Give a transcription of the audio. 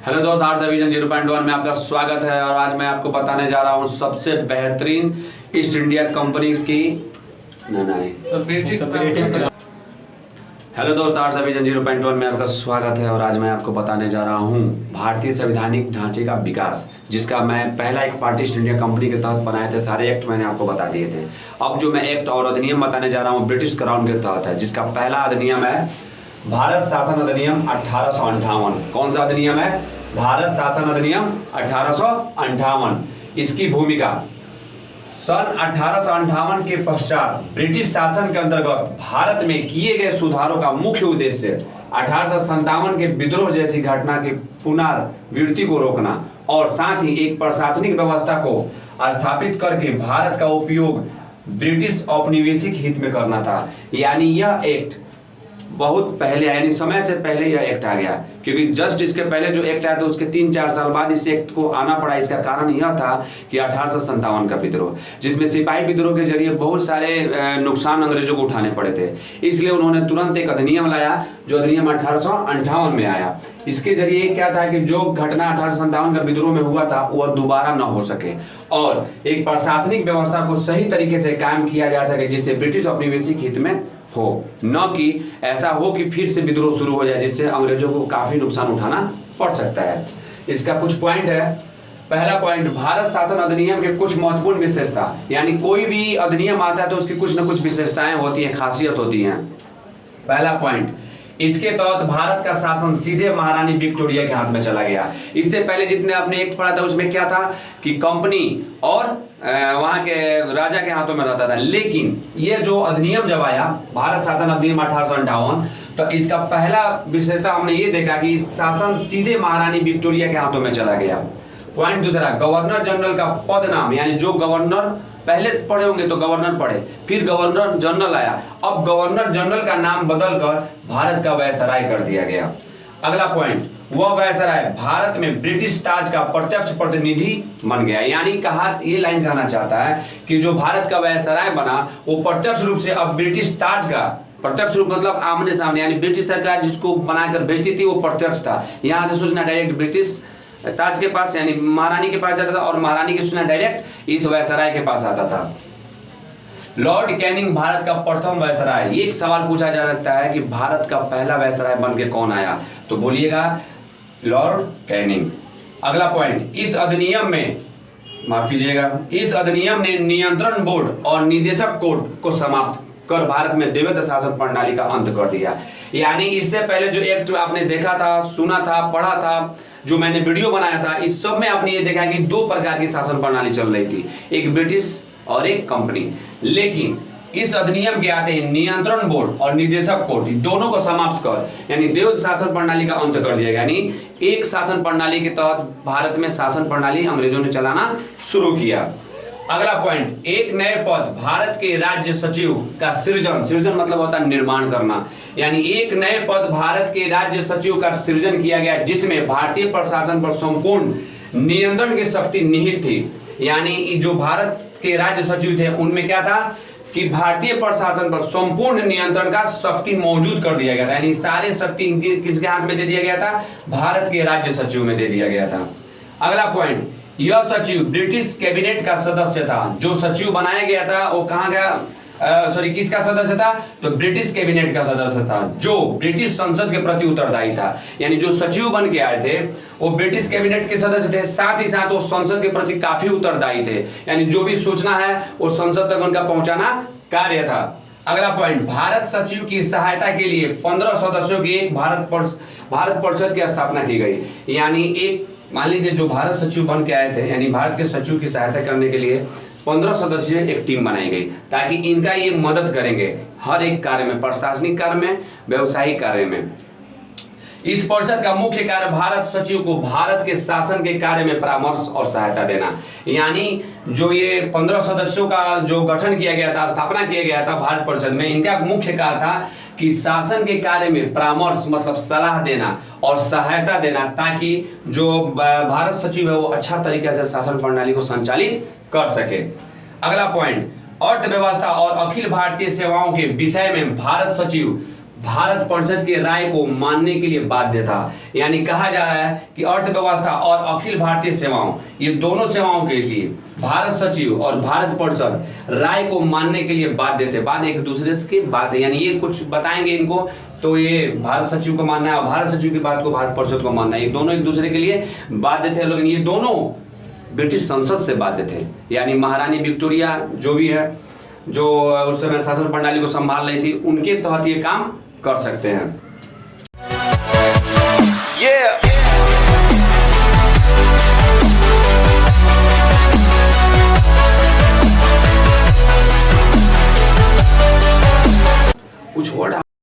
Hello दोस्त, arts division 0.1 में आपका स्वागत है। और आज मैं आपको बताने जा रहा हूँ सबसे बेहतरीन ईस्ट इंडिया कंपनी की हेलो दोस्त, आर्ट्स डिवीजन 0.1 में आपका स्वागत है। और आज मैं आपको बताने जा रहा हूँ भारतीय संवैधानिक ढांचे का विकास, जिसका मैं पहला एक पार्ट ईस्ट इंडिया कंपनी के तहत बनाए थे। सारे एक्ट मैंने आपको बता दिए थे। अब जो मैं एक्ट और अधिनियम बताने जा रहा हूँ ब्रिटिश क्राउन के तहत है, जिसका पहला अधिनियम है भारत शासन अधिनियम 1858। कौन सा अधिनियम है? भारत शासन अधिनियम 1858। इसकी भूमिका सन 1858 के पश्चात ब्रिटिश शासन के अंतर्गत भारत में किए गए सुधारों का मुख्य उद्देश्य 1857 के विद्रोह जैसी घटना की पुनरावृत्ति को रोकना और साथ ही एक प्रशासनिक व्यवस्था को स्थापित करके भारत का उपयोग ब्रिटिश औपनिवेशिक हित में करना था। यानी यह एक्ट बहुत पहले, यानी समय से पहले यह एक्ट आ गया, क्योंकि जस्ट इसके पहले जो एक्ट आया था उसके 3-4 साल बाद इस एक्ट को आना पड़ा। इसका कारण यह था कि 1857 का विद्रोह, जिसमें सिपाही विद्रोह के जरिए बहुत सारे नुकसान अंग्रेजों को उठाने पड़े थे, इसलिए उन्होंने तुरंत एक अधिनियम लाया, जो अधिनियम 1858 में आया। इसके जरिए क्या था कि जो घटना 1857 का विद्रोह में हुआ था वह दोबारा न हो सके और एक प्रशासनिक व्यवस्था को सही तरीके से कायम किया जा सके, जिससे ब्रिटिश औपनिवेशिक हित में हो, न कि ऐसा हो कि फिर से विद्रोह शुरू हो जाए, जिससे अंग्रेजों को काफी नुकसान उठाना पड़ सकता है। इसका कुछ पॉइंट है। पहला पॉइंट, भारत शासन अधिनियम के कुछ महत्वपूर्ण विशेषता, यानी कोई भी अधिनियम आता है तो उसकी कुछ न कुछ विशेषताएं होती हैं, खासियत होती हैं। पहला पॉइंट, इसके तहत भारत का शासन सीधे महारानी विक्टोरिया के हाथ में चला गया। इससे पहले जितने आपने एक्ट पढ़ा था उसमें क्या था कि कंपनी और वहां के राजा के हाथों में रहता था। लेकिन ये जो अधिनियम जब आया, भारत शासन अधिनियम 1858, तो इसका पहला विशेषता हमने ये देखा कि शासन सीधे महारानी विक्टोरिया के हाथों में चला गया। पॉइंट दूसरा, गवर्नर जनरल का पद नाम, यानी जो गवर्नर पहले पढ़े होंगे तो गवर्नर पढ़े, फिर गवर्नर जनरल आया, अब गवर्नर जनरल का नाम बदलकर भारत का वायसराय कर दिया गया। अगला पॉइंट, वह वायसराय भारत में ब्रिटिश ताज का प्रत्यक्ष प्रतिनिधि बन गया। यानी कहा, ये लाइन कहना चाहता है कि जो भारत का वायसराय बना वो प्रत्यक्ष रूप से अब ब्रिटिश ताज का, प्रत्यक्ष रूप मतलब आमने सामने, यानी ब्रिटिश सरकार जिसको बनाकर भेजती थी वो प्रत्यक्ष था। यहाँ से सोचना डायरेक्ट ब्रिटिश ताज के पास, यानी महारानी के पास जाता था, और महारानी की सूचना डायरेक्ट इस वायसराय के पास आता था। लॉर्ड कैनिंग भारत का प्रथम वायसराय। एक सवाल पूछा जा सकता है कि भारत का पहला वायसराय बन के कौन आया, तो बोलिएगा लॉर्ड कैनिंग। अगला पॉइंट, इस अधिनियम में, माफ कीजिएगा, इस अधिनियम ने नियंत्रण बोर्ड और निदेशक कोर्ट को समाप्त कर भारत में द्वैध शासन प्रणाली का अंत कर दिया। यानी इससे पहले जो एक्ट आपने देखा था, सुना था, पढ़ा था, जो मैंने वीडियो बनाया था, इस सब में आपने ये देखा कि दो प्रकार की शासन प्रणाली चल रही थी, एक ब्रिटिश और एक कंपनी। लेकिन इस अधिनियम के आते ही नियंत्रण बोर्ड और निदेशक कोर्ट दोनों को समाप्त कर, यानी द्वैध शासन प्रणाली का अंत कर दिया गया। यानी एक शासन प्रणाली के तहत भारत में शासन प्रणाली अंग्रेजों ने चलाना शुरू किया। अगला पॉइंट, एक नए पद भारत के राज्य सचिव का सृजन। सृजन मतलब होता है निर्माण करना, यानी एक नए पद भारत के राज्य सचिव का सृजन किया गया, जिसमें भारतीय प्रशासन पर संपूर्ण नियंत्रण की शक्ति निहित थी। यानी जो भारत के राज्य सचिव थे उनमें क्या था कि भारतीय प्रशासन पर संपूर्ण नियंत्रण का शक्ति मौजूद कर दिया गया था। यानी सारे शक्ति किसके हाथ में दे दिया गया था? भारत के राज्य सचिव में दे दिया गया था। अगला पॉइंट, यह सचिव ब्रिटिश कैबिनेट का सदस्य था। जो सचिव बनाया गया था वो कहाँ का किसका सदस्य था? तो ब्रिटिश कैबिनेट का सदस्य था, जो ब्रिटिश संसद के प्रति उत्तरदायी था। यानी जो सचिव बन के आए थे वो ब्रिटिश कैबिनेट के सदस्य थे, साथ ही साथ वो संसद के प्रति काफी उत्तरदायी थे। यानी जो भी सूचना है वो संसद तक उनका पहुंचाना कार्य था। अगला पॉइंट, भारत सचिव की सहायता के लिए 15 सदस्यों की एक भारत परिषद की स्थापना की गई। यानी एक, मान लीजिए जो भारत सचिव बन के आए थे, यानी भारत के सचिव की सहायता करने के लिए 15 सदस्यीय एक टीम बनाई गई, ताकि इनका ये मदद करेंगे हर एक कार्य में, प्रशासनिक कार्य में, व्यवसायिक कार्य में। इस परिषद का मुख्य कार्य भारत सचिव को भारत के शासन के कार्य में परामर्श और सहायता देना। यानी जो ये 15 सदस्यों का जो गठन किया गया था, स्थापना किया गया था भारत परिषद में, इनका मुख्य कार्य था कि शासन के कार्य में परामर्श मतलब सलाह देना और सहायता देना, ताकि जो भारत सचिव है वो अच्छा तरीके से शासन प्रणाली को संचालित कर सके। अगला पॉइंट, अर्थव्यवस्था और अखिल भारतीय सेवाओं के विषय में भारत सचिव भारत परिषद की राय को मानने के लिए बाध्य था। यानी कहा जा रहा है कि अर्थव्यवस्था और अखिल भारतीय सेवाओं, ये दोनों सेवाओं के लिए भारत सचिव और भारत परिषद राय को मानने के लिए बाध्य थे। बात एक दूसरे के बात है, यानी ये कुछ बताएंगे इनको तो ये भारत सचिव को मानना है और भारत सचिव की बात को भारत परिषद को मानना है। ये दोनों एक दूसरे के लिए बाध्य थे, लेकिन ये दोनों ब्रिटिश संसद से बाध्य थे। यानी महारानी विक्टोरिया जो भी है, जो उस समय शासन प्रणाली को संभाल रही थी, उनके तहत ये काम कर सकते हैं।